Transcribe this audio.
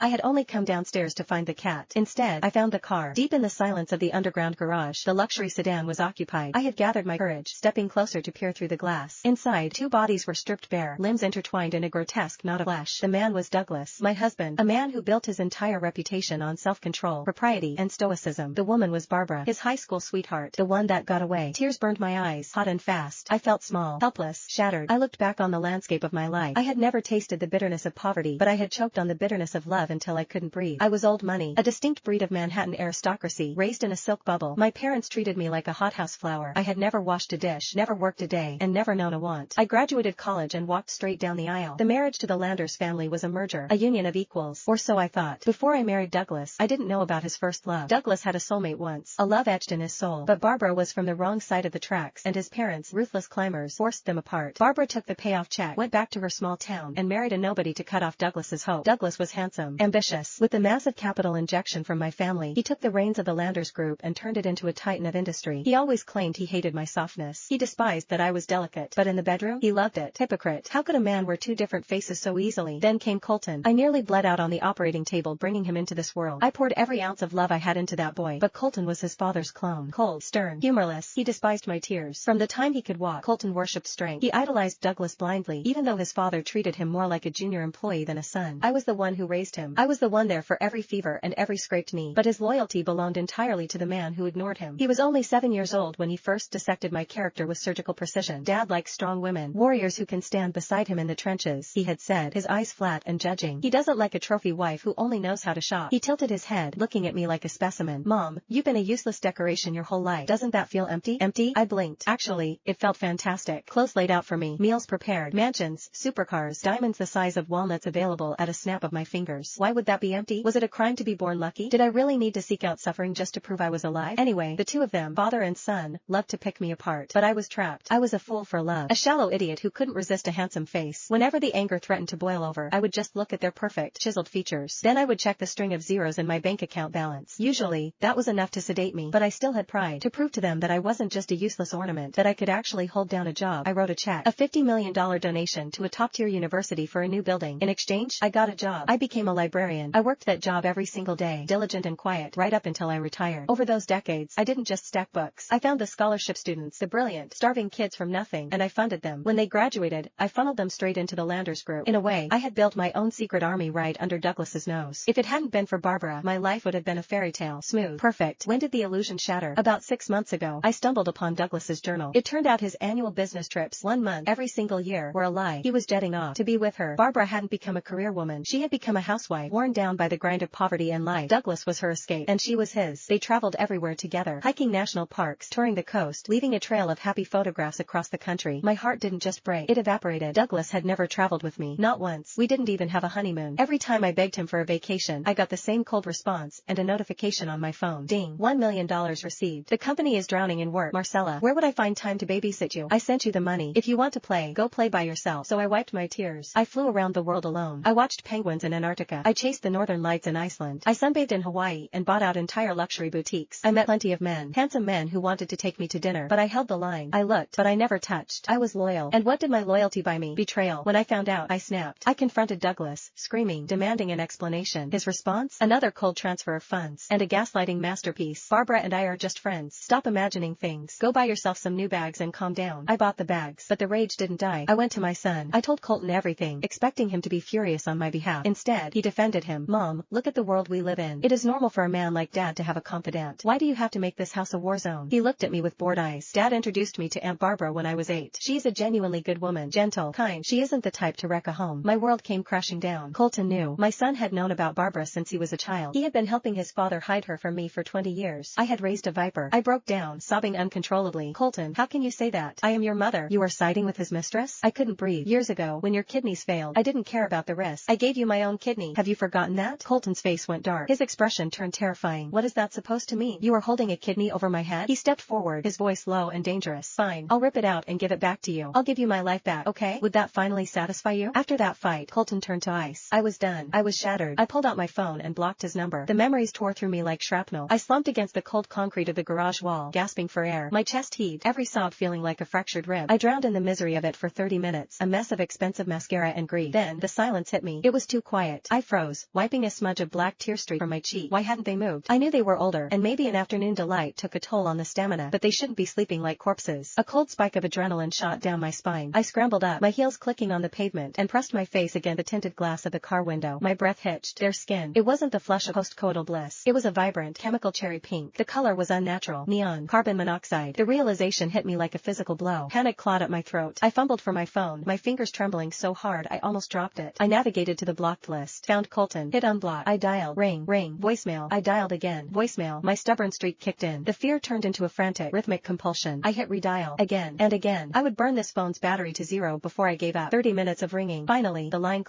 I had only come downstairs to find the cat. Instead, I found the car. Deep in the silence of the underground garage, the luxury sedan was occupied. I had gathered my courage, stepping closer to peer through the glass. Inside, two bodies were stripped bare, limbs intertwined in a grotesque knot of flesh. The man was Douglas, my husband, a man who built his entire reputation on self-control, propriety, and stoicism. The woman was Barbara, his high school sweetheart, the one that got away. Tears burned my eyes, hot and fast. I felt small, helpless, shattered. I looked back on the landscape of my life. I had never tasted the bitterness of poverty, but I had choked on the bitterness of love until I couldn't breathe. I was old money, a distinct breed of Manhattan aristocracy, raised in a silk bubble. My parents treated me like a hothouse flower. I had never washed a dish, never worked a day, and never known a want. I graduated college and walked straight down the aisle. The marriage to the Landers family was a merger, a union of equals, or so I thought. Before I married Douglas, I didn't know about his first love. Douglas had a soulmate once, a love etched in his soul, but Barbara was from the wrong side of the tracks, and his parents, ruthless climbers, forced them apart. Barbara took the payoff check, went back to her small town, and married a nobody to cut off Douglas's hope. Douglas was handsome, ambitious. With the massive capital injection from my family, he took the reins of the Landers group and turned it into a titan of industry. He always claimed he hated my softness. He despised that I was delicate, but in the bedroom, he loved it. Hypocrite. How could a man wear two different faces so easily? Then came Colton. I nearly bled out on the operating table bringing him into this world. I poured every ounce of love I had into that boy, but Colton was his father's clone. Cold, stern, humorless. He despised my tears. From the time he could walk, Colton worshipped strength. He idolized Douglas blindly, even though his father treated him more like a junior employee than a son. I was the one who raised him. I was the one there for every fever and every scraped knee, but his loyalty belonged entirely to the man who ignored him. He was only 7 years old when he first dissected my character with surgical precision. Dad likes strong women, warriors who can stand beside him in the trenches, he had said, his eyes flat and judging. He doesn't like a trophy wife who only knows how to shop. He tilted his head, looking at me like a specimen. Mom, you've been a useless decoration your whole life. Doesn't that feel empty? Empty? I blinked. Actually, it felt fantastic. Clothes laid out for me, meals prepared, mansions, supercars, diamonds the size of walnuts available at a snap of my fingers. Why would that be empty? Was it a crime to be born lucky? Did I really need to seek out suffering just to prove I was alive? Anyway, the two of them, father and son, loved to pick me apart. But I was trapped. I was a fool for love. A shallow idiot who couldn't resist a handsome face. Whenever the anger threatened to boil over, I would just look at their perfect, chiseled features. Then I would check the string of zeros in my bank account balance. Usually, that was enough to sedate me, but I still had pride. To prove to them that I wasn't just a useless ornament, that I could actually hold down a job, I wrote a check. A $50 million donation to a top-tier university for a new building. In exchange, I got a job. I became a librarian. I worked that job every single day, diligent and quiet, right up until I retired. Over those decades, I didn't just stack books. I found the scholarship students, the brilliant, starving kids from nothing, and I funded them. When they graduated, I funneled them straight into the Landers group. In a way, I had built my own secret army right under Douglas's nose. If it hadn't been for Barbara, my life would have been a fairy tale. Smooth. Perfect. When did the illusion shatter? About 6 months ago, I stumbled upon Douglas's journal. It turned out his annual business trips, 1 month, every single year, were a lie. He was jetting off to be with her. Barbara hadn't become a career woman. She had become a housewife, worn down by the grind of poverty and life. Douglas was her escape, and she was his. They traveled everywhere together, hiking national parks, touring the coast, leaving a trail of happy photographs across the country. My heart didn't just break, it evaporated. Douglas had never traveled with me. Not once. We didn't even have a honeymoon. Every time I begged him for a vacation, I got the same cold response, and a notification on my phone. Ding. $1 million received. The company is drowning in work. Marcella, where would I find time to babysit you? I sent you the money. If you want to play, go play by yourself. So I wiped my tears. I flew around the world alone. I watched penguins in Antarctica. I chased the northern lights in Iceland. I sunbathed in Hawaii and bought out entire luxury boutiques. I met plenty of men, handsome men who wanted to take me to dinner, but I held the line. I looked, but I never touched. I was loyal. And what did my loyalty buy me? Betrayal. When I found out, I snapped. I confronted Douglas, screaming, demanding an explanation. His response? Another cold transfer of funds, and a gaslighting masterpiece. Barbara and I are just friends. Stop imagining things. Go buy yourself some new bags and calm down. I bought the bags, but the rage didn't die. I went to my son. I told Colton everything, expecting him to be furious on my behalf. Instead, he defended him. Mom, look at the world we live in. It is normal for a man like Dad to have a confidant. Why do you have to make this house a war zone? He looked at me with bored eyes. Dad introduced me to Aunt Barbara when I was 8. She's a genuinely good woman, gentle, kind. She isn't the type to wreck a home. My world came crashing down. Colton knew. My son had known about Barbara since he was a child. He had been helping his father hide her from me for 20 years. I had raised a viper. I broke down, sobbing uncontrollably. Colton, how can you say that? I am your mother. You are siding with his mistress? I couldn't breathe. Years ago, when your kidneys failed, I didn't care about the risk. I gave you my own kidney. Have you forgotten that? Colton's face went dark. His expression turned terrifying. What is that supposed to mean? You are holding a kidney over my head? He stepped forward, his voice low and dangerous. Fine. I'll rip it out and give it back to you. I'll give you my life back, okay? Would that finally satisfy you? After that fight, Colton turned to ice. I was done. I was shattered. I pulled out my phone and blocked his number. The memories tore through me like shrapnel. I slumped against the cold concrete of the garage wall, gasping for air. My chest heaved, every sob feeling like a fractured rib. I drowned in the misery of it for 30 minutes, a mess of expensive mascara and grief. Then, the silence hit me. It was too quiet. I froze. froze, wiping a smudge of black tear streak from my cheek. Why hadn't they moved? I knew they were older, and maybe an afternoon delight took a toll on the stamina, but they shouldn't be sleeping like corpses. A cold spike of adrenaline shot down my spine. I scrambled up, my heels clicking on the pavement, and pressed my face against the tinted glass of the car window. My breath hitched. Their skin. It wasn't the flush of postcoital bliss. It was a vibrant, chemical cherry pink. The color was unnatural. Neon. Carbon monoxide. The realization hit me like a physical blow. Panic clawed at my throat. I fumbled for my phone, my fingers trembling so hard I almost dropped it. I navigated to the blocked list. Found Colton. Hit unblock. I dialed. Ring. Ring. Voicemail. I dialed again. Voicemail. My stubborn streak kicked in. The fear turned into a frantic, rhythmic compulsion. I hit redial. Again and again. I would burn this phone's battery to zero before I gave up. 30 minutes of ringing. Finally, the line